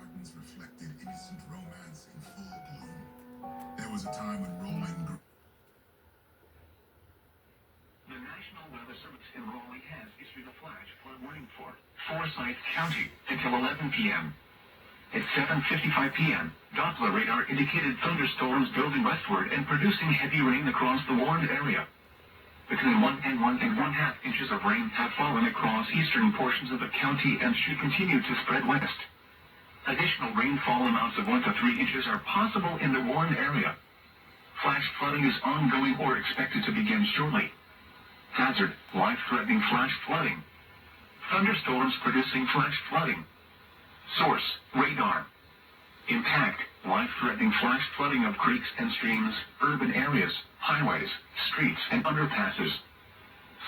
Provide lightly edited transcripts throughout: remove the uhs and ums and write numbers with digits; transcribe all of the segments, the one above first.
Gardens reflected innocent romance in full bloom. There was a time when rolling. The National Weather Service in Raleigh has issued a flash flood warning for Forsyth County until 11 p.m. At 7:55 p.m., Doppler radar indicated thunderstorms building westward and producing heavy rain across the warned area. Between 1 and 1.5 inches of rain have fallen across eastern portions of the county and should continue to spread west. Additional rainfall amounts of 1 to 3 inches are possible in the warned area. Flash flooding is ongoing or expected to begin shortly. Hazard, life-threatening flash flooding. Thunderstorms producing flash flooding. Source, radar. Impact, life-threatening flash flooding of creeks and streams, urban areas, highways, streets, and underpasses.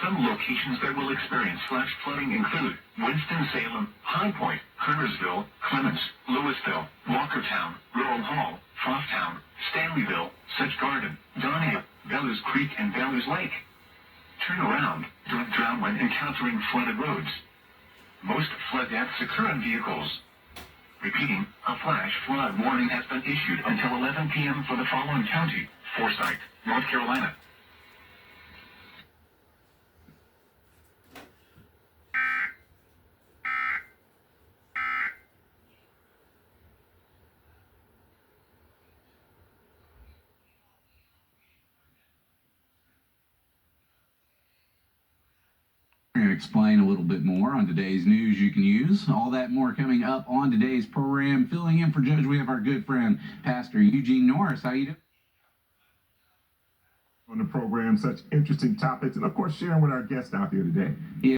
Some locations that will experience flash flooding include Winston-Salem, High Point, Kernersville, Clements, Louisville, Walkertown, Rural Hall, Frosttown, Stanleyville, Such Garden, Donahue, Bellows Creek, and Bellows Lake. Turn around, don't drown when encountering flooded roads. Most flood deaths occur in vehicles. Repeating, a flash flood warning has been issued until 11 p.m. for the following county: Forsyth, North Carolina. We're going to explain a little bit more on today's news you can use. All that more coming up on today's program. Filling in for Judge, we have our good friend, Pastor Eugene Norris. How you doing? On the program, such interesting topics, and of course sharing with our guests out here today.